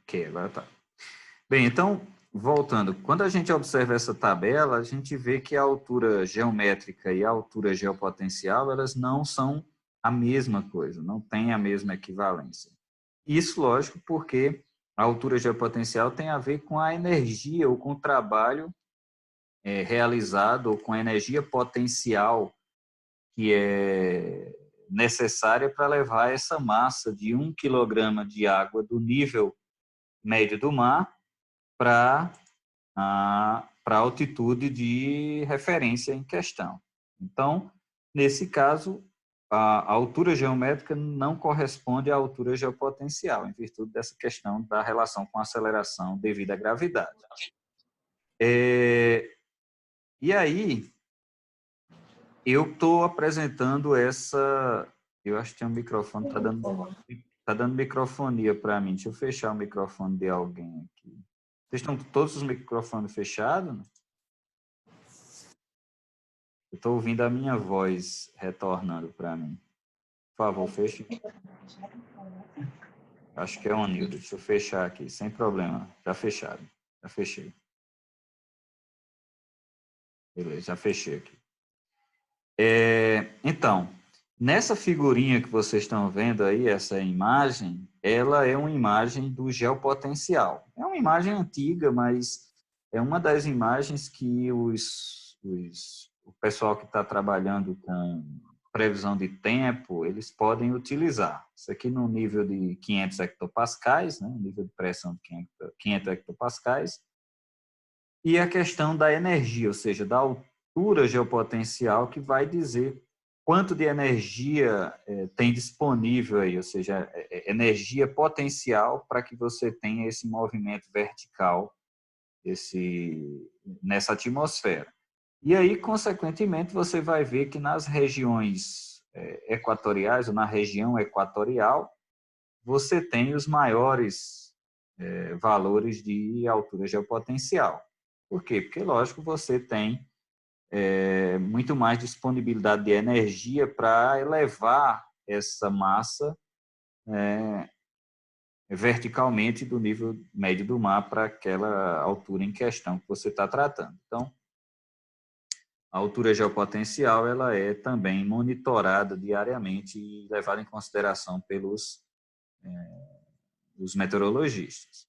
Ok, agora tá. Bem, então, voltando, quando a gente observa essa tabela, a gente vê que a altura geométrica e a altura geopotencial, elas não são a mesma coisa, não têm a mesma equivalência. Isso, lógico, porque a altura geopotencial tem a ver com a energia ou com o trabalho realizado ou com a energia potencial que é necessária para levar essa massa de 1 quilograma de água do nível médio do mar para a altitude de referência em questão. Então, nesse caso, a altura geométrica não corresponde à altura geopotencial, em virtude dessa questão da relação com a aceleração devido à gravidade. E aí, eu estou apresentando essa... Eu acho que tem um microfone, tá dando microfonia para mim. Deixa eu fechar o microfone de alguém aqui. Vocês estão todos os microfones fechados? Né? Eu estou ouvindo a minha voz retornando para mim. Por favor, feche. Acho que é o Nildo. Deixa eu fechar aqui, sem problema. Já fechado. Já fechei. Beleza, já fechei aqui. Então, nessa figurinha que vocês estão vendo aí, essa imagem, ela é uma imagem do geopotencial. É uma imagem antiga, mas é uma das imagens que o pessoal que está trabalhando com previsão de tempo, eles podem utilizar. Isso aqui no nível de 500 hectopascais, né? Nível de pressão de 500 hectopascais. E a questão da energia, ou seja, da altura geopotencial, que vai dizer quanto de energia tem disponível aí, ou seja, energia potencial para que você tenha esse movimento vertical nessa atmosfera. E aí, consequentemente, você vai ver que nas regiões equatoriais, ou na região equatorial, você tem os maiores valores de altura geopotencial. Por quê? Porque, lógico, você tem muito mais disponibilidade de energia para elevar essa massa verticalmente do nível médio do mar para aquela altura em questão que você está tratando. Então, a altura geopotencial ela é também monitorada diariamente e levada em consideração pelos os meteorologistas.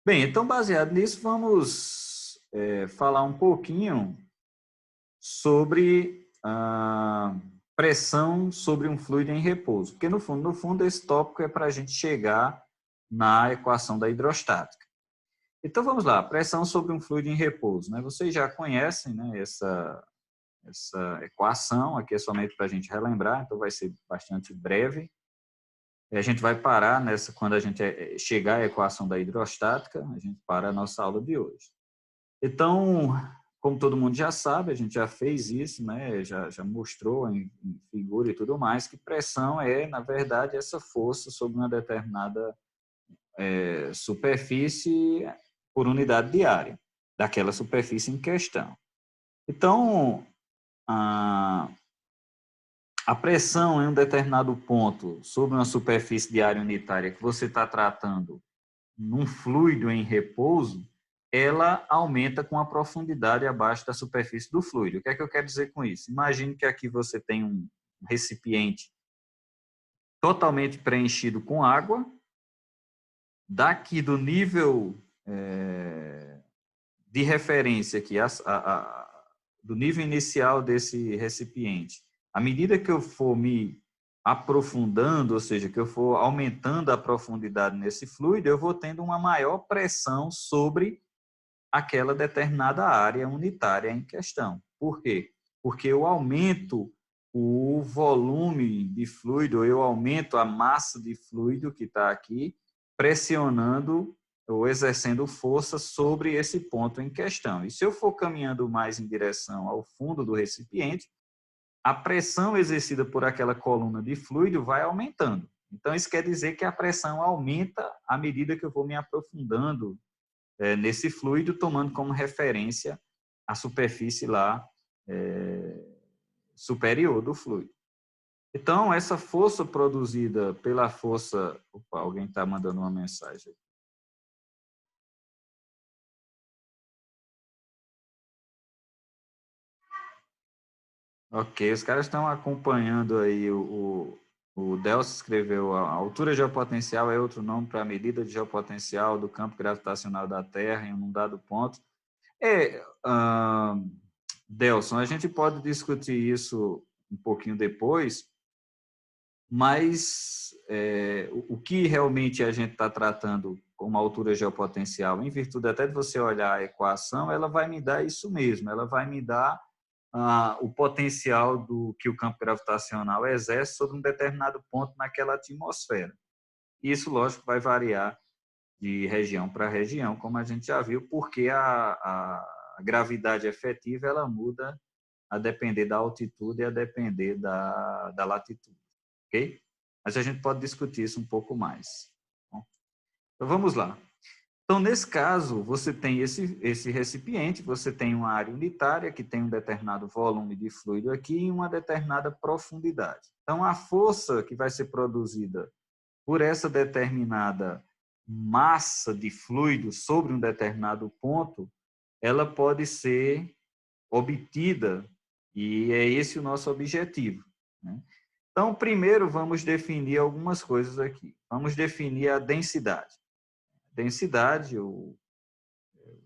Bem, então, baseado nisso, vamos falar um pouquinho sobre a pressão sobre um fluido em repouso, porque no fundo esse tópico é para a gente chegar na equação da hidrostática. Então vamos lá, pressão sobre um fluido em repouso, né? Vocês já conhecem, né, essa equação, aqui é somente para a gente relembrar, então vai ser bastante breve. A gente vai parar nessa, quando a gente chegar à equação da hidrostática, a gente para a nossa aula de hoje. Então, como todo mundo já sabe, a gente já fez isso, né? já mostrou em figura e tudo mais, que pressão é, na verdade, essa força sobre uma determinada superfície por unidade de área, daquela superfície em questão. Então, a pressão em um determinado ponto sobre uma superfície de área unitária que você está tratando num fluido em repouso, ela aumenta com a profundidade abaixo da superfície do fluido. O que é que eu quero dizer com isso? Imagine que aqui você tem um recipiente totalmente preenchido com água, daqui do nível de referência aqui, do nível inicial desse recipiente, à medida que eu for me aprofundando, ou seja, que eu for aumentando a profundidade nesse fluido, eu vou tendo uma maior pressão sobre aquela determinada área unitária em questão. Por quê? Porque eu aumento o volume de fluido, eu aumento a massa de fluido que está aqui, pressionando ou exercendo força sobre esse ponto em questão. E se eu for caminhando mais em direção ao fundo do recipiente, a pressão exercida por aquela coluna de fluido vai aumentando. Então, isso quer dizer que a pressão aumenta à medida que eu vou me aprofundando nesse fluido, tomando como referência a superfície lá superior do fluido. Então, essa força produzida pela força... Opa, alguém está mandando uma mensagem. Ok, os caras estão acompanhando aí o Delcio escreveu a altura geopotencial é outro nome para a medida de geopotencial do campo gravitacional da Terra em um dado ponto. Delson, a gente pode discutir isso um pouquinho depois, mas o que realmente a gente está tratando como altura geopotencial, em virtude até de você olhar a equação, ela vai me dar isso mesmo, ela vai me dar o potencial do que o campo gravitacional exerce sobre um determinado ponto naquela atmosfera. Isso, lógico, vai variar de região para região, como a gente já viu, porque a gravidade efetiva ela muda a depender da altitude e a depender da latitude, ok? Mas a gente pode discutir isso um pouco mais. Então, vamos lá. Então, nesse caso, você tem esse recipiente, você tem uma área unitária que tem um determinado volume de fluido aqui e uma determinada profundidade. Então, a força que vai ser produzida por essa determinada massa de fluido sobre um determinado ponto, ela pode ser obtida e é esse o nosso objetivo, né? Então, primeiro, vamos definir algumas coisas aqui. Vamos definir a densidade. Densidade, o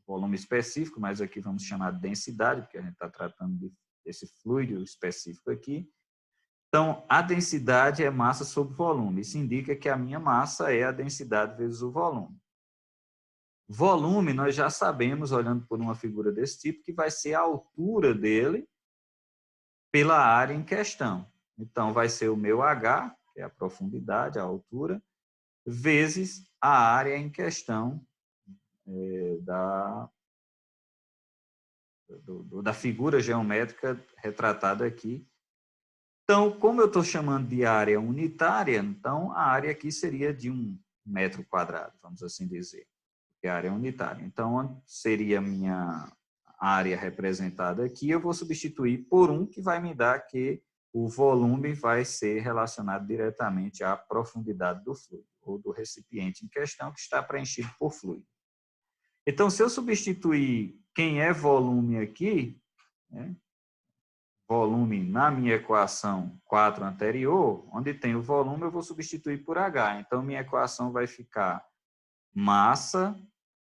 volume específico, mas aqui vamos chamar de densidade, porque a gente está tratando desse fluido específico aqui. Então, a densidade é massa sobre volume. Isso indica que a minha massa é a densidade vezes o volume. Volume, nós já sabemos, olhando por uma figura desse tipo, que vai ser a altura dele pela área em questão. Então, vai ser o meu H, que é a profundidade, a altura, vezes a área em questão da figura geométrica retratada aqui. Então, como eu estou chamando de área unitária, então a área aqui seria de 1 metro quadrado, vamos assim dizer, que é a área unitária. Então, seria a minha área representada aqui, eu vou substituir por 1, que vai me dar que o volume vai ser relacionado diretamente à profundidade do fluido, ou do recipiente em questão, que está preenchido por fluido. Então, se eu substituir quem é volume aqui, né, volume na minha equação 4 anterior, onde tem o volume, eu vou substituir por H. Então, minha equação vai ficar massa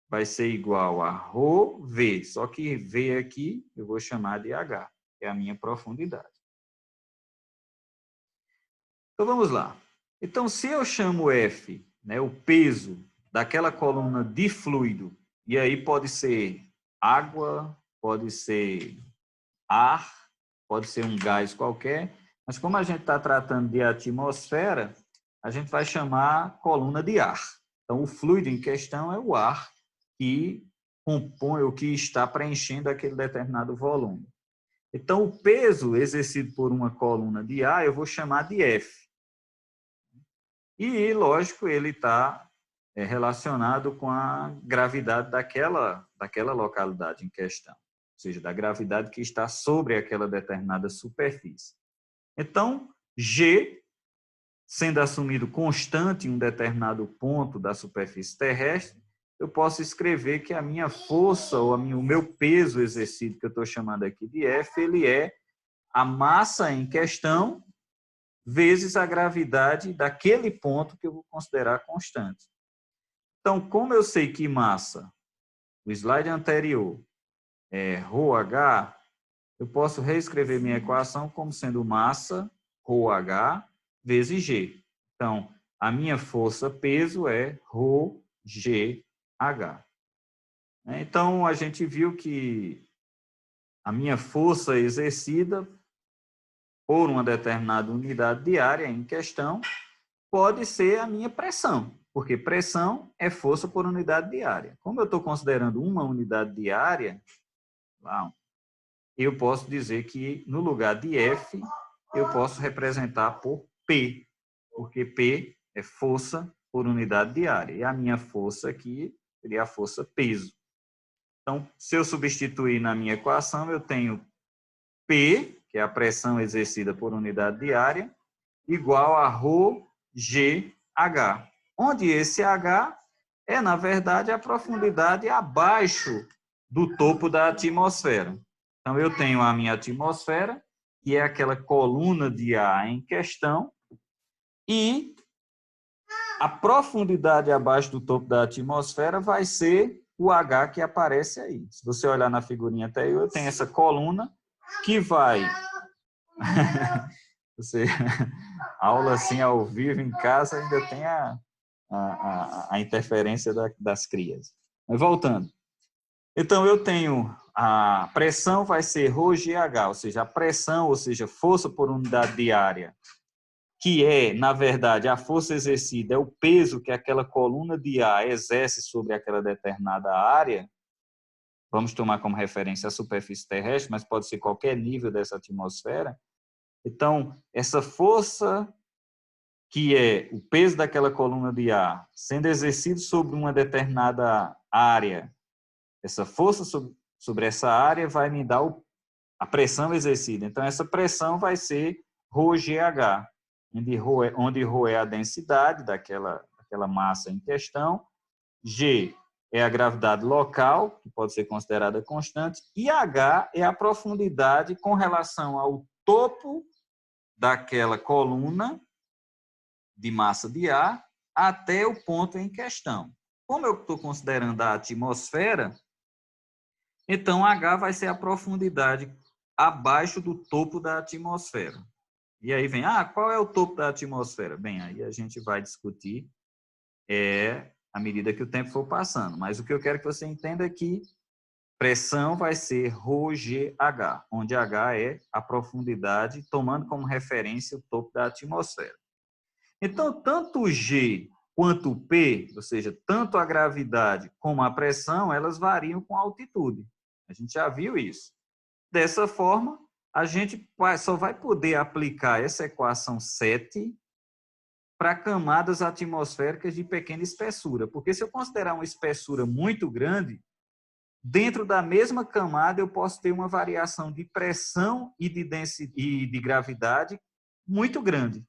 vai ser igual a ρV, só que V aqui eu vou chamar de H, que é a minha profundidade. Então, vamos lá. Então, se eu chamo F, né, o peso daquela coluna de fluido, e aí pode ser água, pode ser ar, pode ser um gás qualquer, mas como a gente está tratando de atmosfera, a gente vai chamar coluna de ar. Então, o fluido em questão é o ar que compõe o que está preenchendo aquele determinado volume. Então, o peso exercido por uma coluna de ar, eu vou chamar de F. E, lógico, ele está relacionado com a gravidade daquela localidade em questão, ou seja, da gravidade que está sobre aquela determinada superfície. Então, G, sendo assumido constante em um determinado ponto da superfície terrestre, eu posso escrever que a minha força ou o meu peso exercido, que eu estou chamando aqui de F, ele é a massa em questão vezes a gravidade daquele ponto que eu vou considerar constante. Então, como eu sei que massa, o slide anterior, é ρh, eu posso reescrever minha equação como sendo massa, ρh, vezes g. Então, a minha força-peso é ρgh. Então, a gente viu que a minha força exercida por uma determinada unidade de área em questão pode ser a minha pressão, porque pressão é força por unidade de área. Como eu estou considerando uma unidade de área, eu posso dizer que no lugar de F, eu posso representar por P, porque P é força por unidade de área. E a minha força aqui seria a força peso. Então, se eu substituir na minha equação, eu tenho P, que é a pressão exercida por unidade de área, igual a ρgh, onde esse H é, na verdade, a profundidade abaixo do topo da atmosfera. Então, eu tenho a minha atmosfera que é aquela coluna de ar em questão, e a profundidade abaixo do topo da atmosfera vai ser o H que aparece aí. Se você olhar na figurinha anterior, tem essa coluna que vai... Você... Aula assim ao vivo em casa ainda tem a interferência das crias. Mas voltando. Então, eu tenho a pressão vai ser ρGH, ou seja, a pressão, ou seja, força por unidade de área, que é, na verdade, a força exercida, é o peso que aquela coluna de ar exerce sobre aquela determinada área. Vamos tomar como referência a superfície terrestre, mas pode ser qualquer nível dessa atmosfera. Então, essa força, que é o peso daquela coluna de ar, sendo exercido sobre uma determinada área, essa força sobre essa área vai me dar a pressão exercida. Então, essa pressão vai ser ρGH, onde ρ é a densidade daquela massa em questão, G é a gravidade local, que pode ser considerada constante, e H é a profundidade com relação ao topo daquela coluna de massa de ar até o ponto em questão. Como eu estou considerando a atmosfera, então H vai ser a profundidade abaixo do topo da atmosfera. E aí vem, qual é o topo da atmosfera? Bem, aí a gente vai discutir à medida que o tempo for passando. Mas o que eu quero que você entenda é que pressão vai ser ρGH, onde H é a profundidade, tomando como referência o topo da atmosfera. Então, tanto o G quanto o P, ou seja, tanto a gravidade como a pressão, elas variam com a altitude. A gente já viu isso. Dessa forma, a gente só vai poder aplicar essa equação 7 para camadas atmosféricas de pequena espessura. Porque se eu considerar uma espessura muito grande, dentro da mesma camada eu posso ter uma variação de pressão e de gravidade muito grande.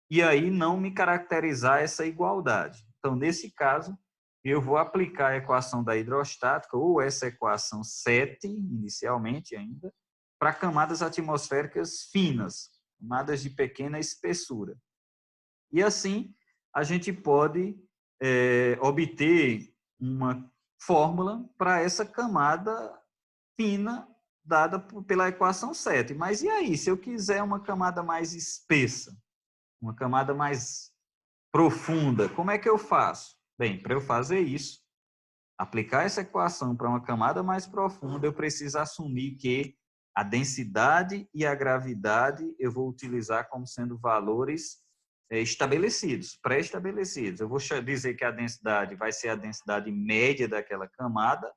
E aí não me caracterizar essa igualdade. Então, nesse caso, eu vou aplicar a equação da hidrostática, ou essa equação 7, inicialmente ainda, para camadas atmosféricas finas, camadas de pequena espessura. E assim, a gente pode obter uma fórmula para essa camada fina dada pela equação 7. Mas e aí, se eu quiser uma camada mais espessa, uma camada mais profunda, como é que eu faço? Bem, para eu fazer isso, aplicar essa equação para uma camada mais profunda, eu preciso assumir que a densidade e a gravidade eu vou utilizar como sendo valores estabelecidos, pré-estabelecidos. Eu vou dizer que a densidade vai ser a densidade média daquela camada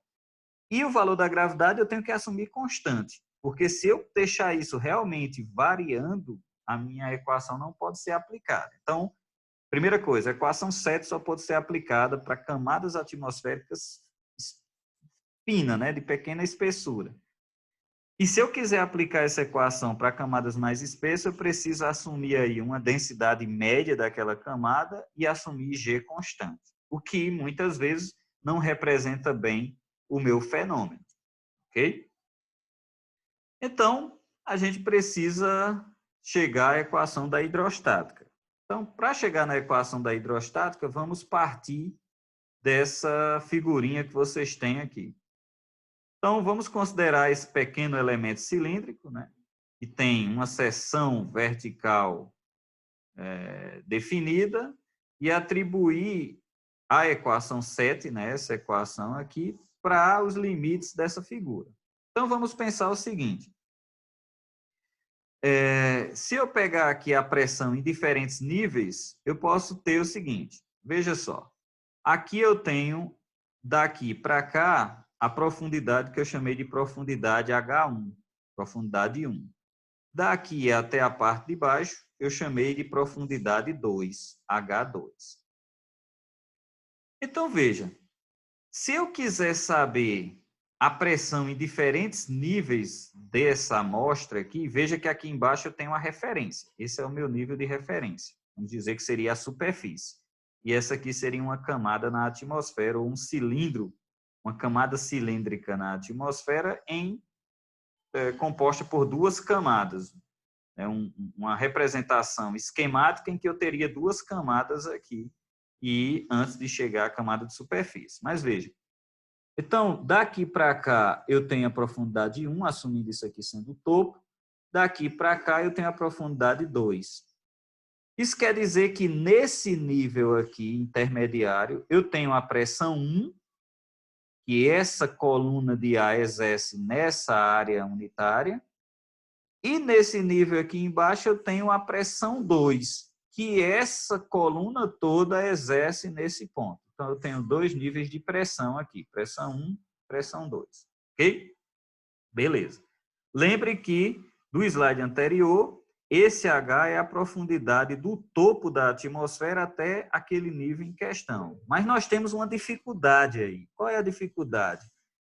e o valor da gravidade eu tenho que assumir constante, porque se eu deixar isso realmente variando, a minha equação não pode ser aplicada. Então, primeira coisa, a equação 7 só pode ser aplicada para camadas atmosféricas finas, né, de pequena espessura. E se eu quiser aplicar essa equação para camadas mais espessas, eu preciso assumir aí uma densidade média daquela camada e assumir G constante, o que muitas vezes não representa bem o meu fenômeno, ok? Então, a gente precisa chegar à equação da hidrostática. Então, para chegar na equação da hidrostática, vamos partir dessa figurinha que vocês têm aqui. Então, vamos considerar esse pequeno elemento cilíndrico, né, que tem uma seção vertical definida, e atribuir a equação 7, né, essa equação aqui, para os limites dessa figura. Então, vamos pensar o seguinte. Se eu pegar aqui a pressão em diferentes níveis, eu posso ter o seguinte, veja só, aqui eu tenho, daqui para cá, a profundidade que eu chamei de profundidade H1, profundidade 1. Daqui até a parte de baixo, eu chamei de profundidade 2, H2. Então, veja, se eu quiser saber a pressão em diferentes níveis dessa amostra aqui, veja que aqui embaixo eu tenho uma referência. Esse é o meu nível de referência. Vamos dizer que seria a superfície. E essa aqui seria uma camada na atmosfera, ou um cilindro, uma camada cilíndrica na atmosfera em composta por duas camadas. É uma representação esquemática em que eu teria duas camadas aqui, e antes de chegar à camada de superfície. Mas veja, então, daqui para cá eu tenho a profundidade 1, assumindo isso aqui sendo o topo. Daqui para cá eu tenho a profundidade 2. Isso quer dizer que nesse nível aqui, intermediário, eu tenho a pressão 1, que essa coluna de A exerce nessa área unitária. E nesse nível aqui embaixo eu tenho a pressão 2, que essa coluna toda exerce nesse ponto. Então, eu tenho dois níveis de pressão aqui, pressão 1, pressão 2. Ok? Beleza. Lembre que, do slide anterior, esse H é a profundidade do topo da atmosfera até aquele nível em questão. Mas nós temos uma dificuldade aí. Qual é a dificuldade?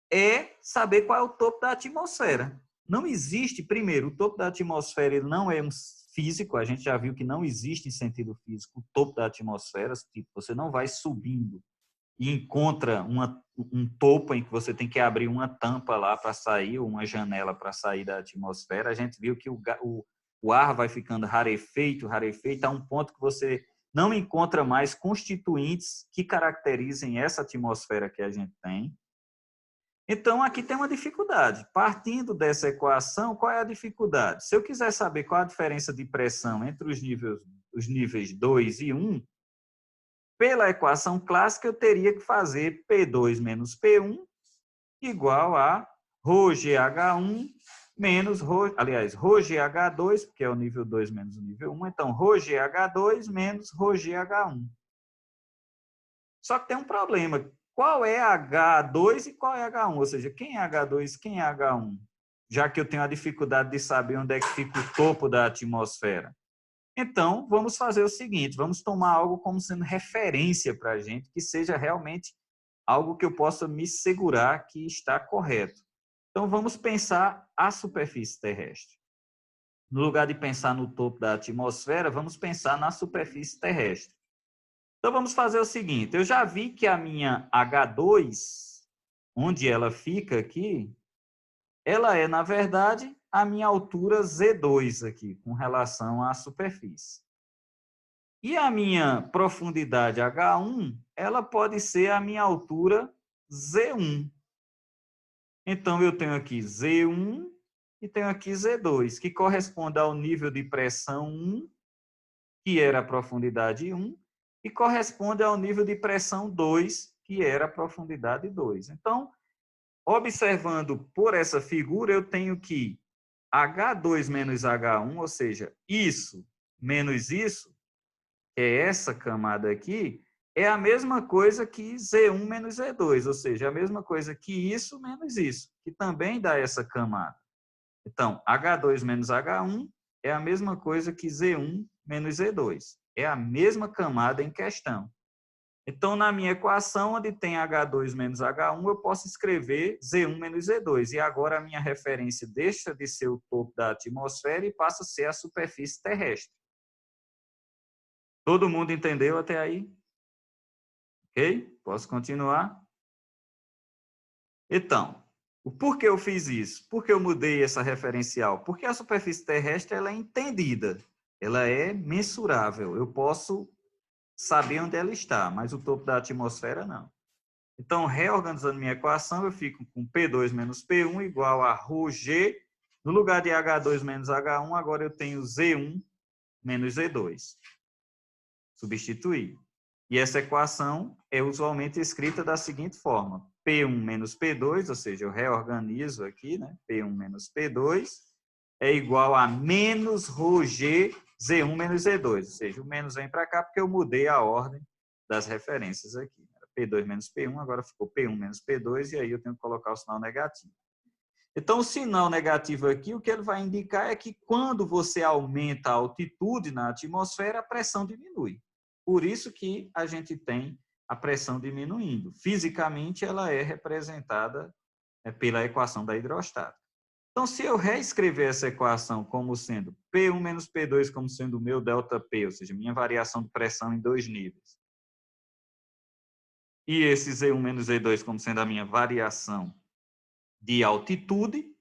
É saber qual é o topo da atmosfera. Não existe, primeiro, o topo da atmosfera ele não é um físico, a gente já viu que não existe em sentido físico o topo da atmosfera, tipo, você não vai subindo e encontra um topo em que você tem que abrir uma tampa lá para sair, ou uma janela para sair da atmosfera. A gente viu que o ar vai ficando rarefeito, a um ponto que você não encontra mais constituintes que caracterizem essa atmosfera que a gente tem. Então, aqui tem uma dificuldade. Partindo dessa equação, qual é a dificuldade? Se eu quiser saber qual a diferença de pressão entre os níveis 2 e 1, pela equação clássica, eu teria que fazer P2 menos P1 igual a ρgH1 menos ρgH2, porque é o nível 2 menos o nível 1, então ρgH2 menos ρgH1. Só que tem um problema. Qual é H2 e qual é H1? Ou seja, quem é H2 e quem é H1? Já que eu tenho a dificuldade de saber onde é que fica o topo da atmosfera. Então, vamos fazer o seguinte, vamos tomar algo como sendo referência para a gente, que seja realmente algo que eu possa me segurar que está correto. Então, vamos pensar a superfície terrestre. No lugar de pensar no topo da atmosfera, vamos pensar na superfície terrestre. Então, vamos fazer o seguinte, eu já vi que a minha H2, onde ela fica aqui, ela é, na verdade, a minha altura Z2 aqui, com relação à superfície. E a minha profundidade H1, ela pode ser a minha altura Z1. Então, eu tenho aqui Z1 e tenho aqui Z2, que corresponde ao nível de pressão 1, que era a profundidade 1, e corresponde ao nível de pressão 2, que era a profundidade 2. Então, observando por essa figura, eu tenho que H2 menos H1, ou seja, isso menos isso, que é essa camada aqui, é a mesma coisa que Z1 menos Z2, ou seja, a mesma coisa que isso menos isso, que também dá essa camada. Então, H2 menos H1 é a mesma coisa que Z1 menos Z2. É a mesma camada em questão. Então, na minha equação, onde tem H2 menos H1, eu posso escrever Z1 menos Z2. E agora a minha referência deixa de ser o topo da atmosfera e passa a ser a superfície terrestre. Todo mundo entendeu até aí? Ok? Posso continuar? Então, por que eu fiz isso? Por que eu mudei essa referencial? Porque a superfície terrestre ela é entendida, ela é mensurável. Eu posso saber onde ela está, mas o topo da atmosfera não. Então, reorganizando minha equação, eu fico com P2 menos P1 igual a ρg. No lugar de H2 menos H1, agora eu tenho Z1 menos Z2. Substituir. E essa equação é usualmente escrita da seguinte forma: P1 menos P2, ou seja, eu reorganizo aqui, né? P1 menos P2 é igual a menos ρg Z1 menos Z2, ou seja, o menos vem para cá porque eu mudei a ordem das referências aqui. P2 menos P1, agora ficou P1 menos P2, e aí eu tenho que colocar o sinal negativo. Então, o sinal negativo aqui, o que ele vai indicar é que quando você aumenta a altitude na atmosfera, a pressão diminui. Por isso que a gente tem a pressão diminuindo. Fisicamente, ela é representada pela equação da hidrostática. Então, se eu reescrever essa equação como sendo P1 menos P2 como sendo o meu ΔP, ou seja, minha variação de pressão em dois níveis, e esse Z1 menos Z2 como sendo a minha variação de altitude,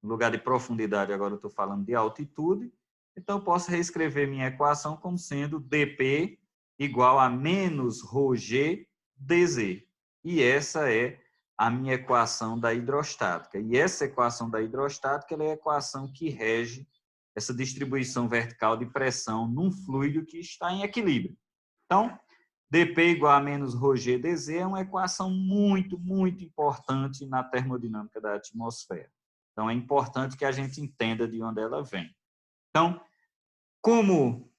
No lugar de profundidade, agora eu estou falando de altitude. Então, eu posso reescrever minha equação como sendo dP igual a menos ρg dz. E essa é a minha equação da hidrostática. E essa equação da hidrostática ela é a equação que rege essa distribuição vertical de pressão num fluido que está em equilíbrio. Então, dP igual a menos ρg dz é uma equação muito, muito importante na termodinâmica da atmosfera. Então, é importante que a gente entenda de onde ela vem. Então, como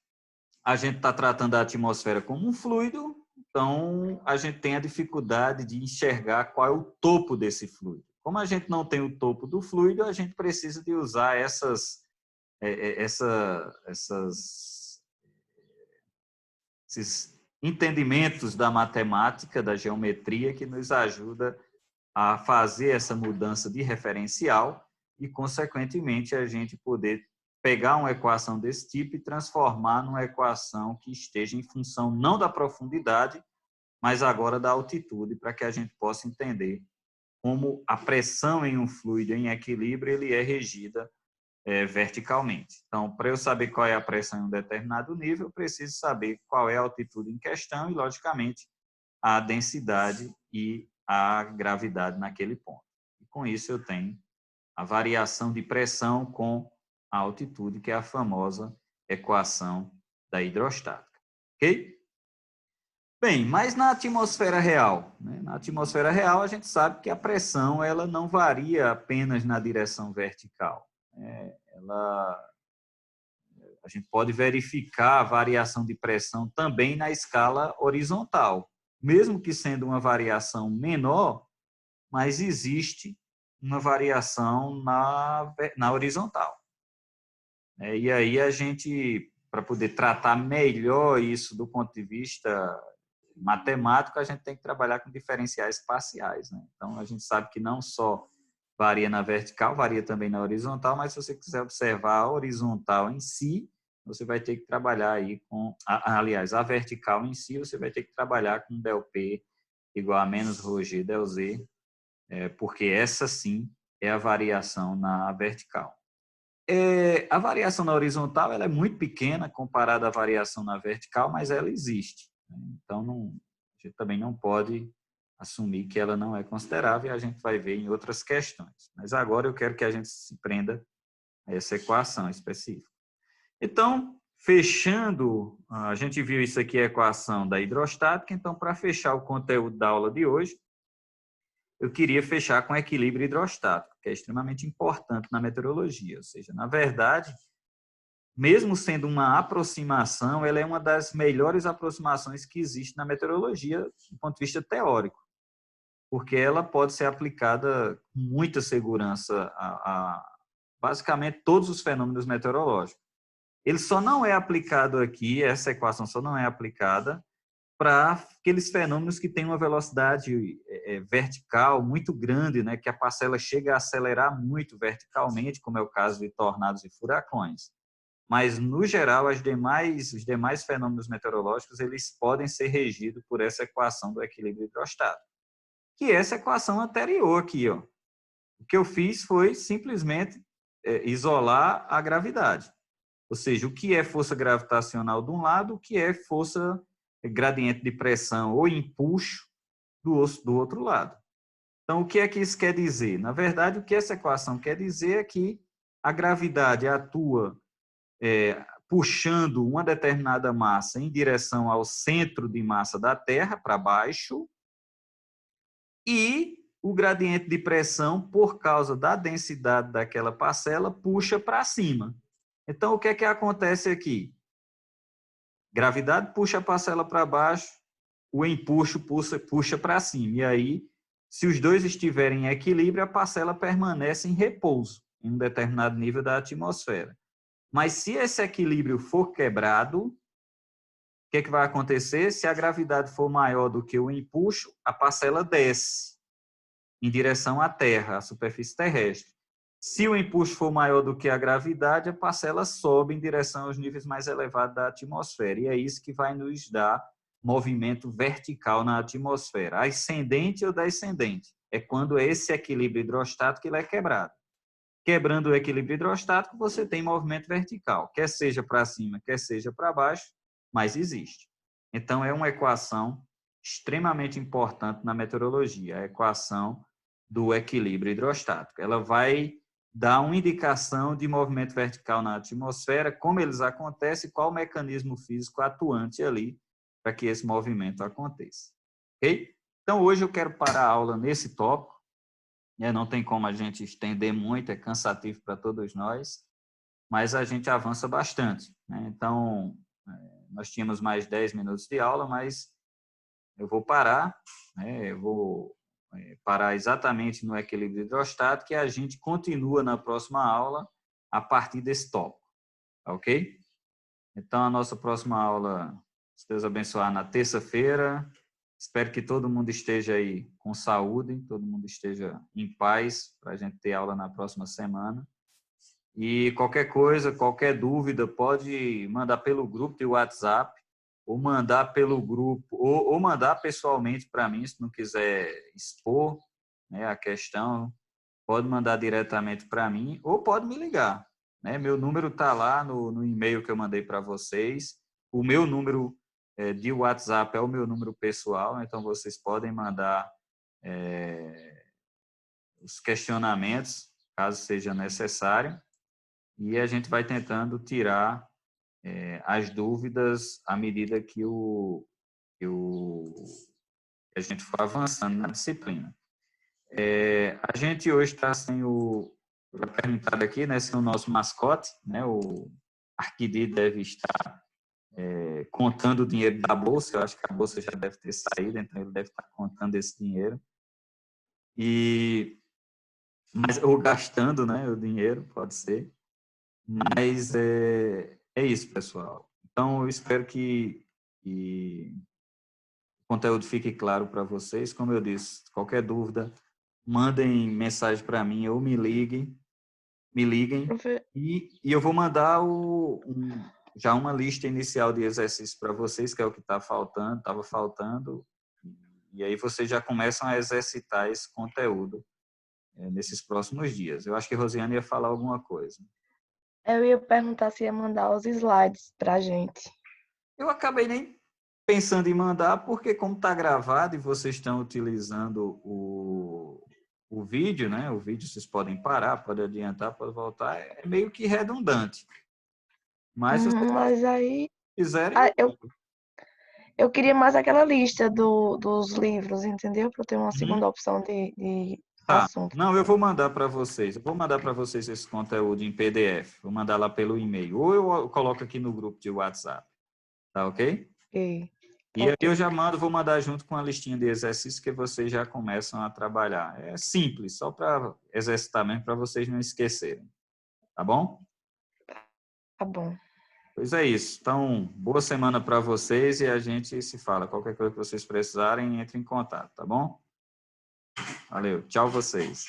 a gente está tratando a atmosfera como um fluido, então a gente tem a dificuldade de enxergar qual é o topo desse fluido. Como a gente não tem o topo do fluido, a gente precisa de usar esses entendimentos da matemática, da geometria, que nos ajuda a fazer essa mudança de referencial e, consequentemente, a gente poder pegar uma equação desse tipo e transformar numa equação que esteja em função não da profundidade, mas agora da altitude, para que a gente possa entender como a pressão em um fluido em equilíbrio ele é regida verticalmente. Então, para eu saber qual é a pressão em um determinado nível, eu preciso saber qual é a altitude em questão e, logicamente, a densidade e a gravidade naquele ponto. E com isso eu tenho a variação de pressão com a altitude, que é a famosa equação da hidrostática. Ok? Bem, mas na atmosfera real, né? Na atmosfera real a gente sabe que a pressão ela não varia apenas na direção vertical. A gente pode verificar a variação de pressão também na escala horizontal, mesmo que sendo uma variação menor, mas existe uma variação na horizontal. E aí a gente, para poder tratar melhor isso do ponto de vista matemático, a gente tem que trabalhar com diferenciais parciais, né? Então, a gente sabe que não só varia na vertical, varia também na horizontal, mas se você quiser observar a horizontal em si, você vai ter que trabalhar aí com, aliás, a vertical em si, você vai ter que trabalhar com ΔP igual a menos ρg ΔZ, porque essa sim é a variação na vertical. A variação na horizontal ela é muito pequena comparada à variação na vertical, mas ela existe. Então, a gente também não pode assumir que ela não é considerável e a gente vai ver em outras questões. Mas agora eu quero que a gente se prenda a essa equação específica. Então, fechando, a gente viu isso aqui, a equação da hidrostática. Então, para fechar o conteúdo da aula de hoje, eu queria fechar com equilíbrio hidrostático, que é extremamente importante na meteorologia. Ou seja, na verdade, mesmo sendo uma aproximação, ela é uma das melhores aproximações que existe na meteorologia do ponto de vista teórico, porque ela pode ser aplicada com muita segurança a basicamente todos os fenômenos meteorológicos. Ele só não é aplicado aqui, essa equação só não é aplicada para aqueles fenômenos que têm uma velocidade vertical muito grande, né, que a parcela chega a acelerar muito verticalmente, como é o caso de tornados e furacões. Mas, no geral, os demais fenômenos meteorológicos eles podem ser regidos por essa equação do equilíbrio hidrostático, que é essa equação anterior aqui. Ó. O que eu fiz foi simplesmente isolar a gravidade. Ou seja, o que é força gravitacional de um lado, o que é força gradiente de pressão ou empuxo do outro lado. Então, o que é que isso quer dizer? Na verdade, o que essa equação quer dizer é que a gravidade atua puxando uma determinada massa em direção ao centro de massa da Terra, para baixo, e o gradiente de pressão, por causa da densidade daquela parcela, puxa para cima. Então, o que é que acontece aqui? Gravidade puxa a parcela para baixo, o empuxo puxa para cima. E aí, se os dois estiverem em equilíbrio, a parcela permanece em repouso, em um determinado nível da atmosfera. Mas se esse equilíbrio for quebrado, o que é que vai acontecer? Se a gravidade for maior do que o empuxo, a parcela desce em direção à Terra, à superfície terrestre. Se o empuxo for maior do que a gravidade, a parcela sobe em direção aos níveis mais elevados da atmosfera. E é isso que vai nos dar movimento vertical na atmosfera, ascendente ou descendente. É quando esse equilíbrio hidrostático ele é quebrado. Quebrando o equilíbrio hidrostático, você tem movimento vertical, quer seja para cima, quer seja para baixo, mas existe. Então, é uma equação extremamente importante na meteorologia, a equação do equilíbrio hidrostático. Ela vai dar uma indicação de movimento vertical na atmosfera, como eles acontecem e qual o mecanismo físico atuante ali para que esse movimento aconteça. Ok? Então, hoje eu quero parar a aula nesse tópico. Não tem como a gente estender muito, é cansativo para todos nós, mas a gente avança bastante. Então, nós tínhamos mais 10 minutos de aula, mas eu vou parar, eu vou parar exatamente no equilíbrio hidrostático e a gente continua na próxima aula a partir desse tópico, ok? Então, a nossa próxima aula, se Deus abençoar, na terça-feira. Espero que todo mundo esteja aí com saúde, todo mundo esteja em paz, para a gente ter aula na próxima semana. E qualquer coisa, qualquer dúvida, pode mandar pelo grupo de WhatsApp, ou mandar pelo grupo, ou mandar pessoalmente para mim, se não quiser expor, a questão, pode mandar diretamente para mim, ou pode me ligar. Meu número está lá no e-mail que eu mandei para vocês. O meu número de WhatsApp é o meu número pessoal, então vocês podem mandar os questionamentos, caso seja necessário, e a gente vai tentando tirar as dúvidas à medida que a gente for avançando na disciplina. A gente hoje está sem perguntado aqui, sem o nosso mascote, o Arquidi deve estar contando o dinheiro da bolsa. Eu acho que a bolsa já deve ter saído, então ele deve estar contando esse dinheiro. Ou gastando, o dinheiro, pode ser. Mas é isso, pessoal. Então, eu espero que o conteúdo fique claro para vocês. Como eu disse, qualquer dúvida, mandem mensagem para mim ou me liguem. E eu vou mandar já uma lista inicial de exercícios para vocês, que é o que estava faltando. E aí vocês já começam a exercitar esse conteúdo nesses próximos dias. Eu acho que a Rosiane ia falar alguma coisa. Eu ia perguntar se ia mandar os slides para a gente. Eu acabei nem pensando em mandar, porque como está gravado e vocês estão utilizando o vídeo, O vídeo vocês podem parar, podem adiantar, podem voltar, é meio que redundante. Mas se vocês Mas aí quiserem, eu eu queria mais aquela lista dos livros, entendeu? Para ter uma segunda opção de Tá. assunto. Não, eu vou mandar para vocês. Eu vou mandar para vocês esse conteúdo em PDF. Vou mandar lá pelo e-mail. Ou eu coloco aqui no grupo de WhatsApp. Tá ok? Ok. E aí eu já vou mandar junto com a listinha de exercícios que vocês já começam a trabalhar. É simples, só para exercitar mesmo, para vocês não esquecerem. Tá bom? Tá bom. Pois é isso. Então, boa semana para vocês e a gente se fala. Qualquer coisa que vocês precisarem, entre em contato, tá bom? Valeu. Tchau vocês.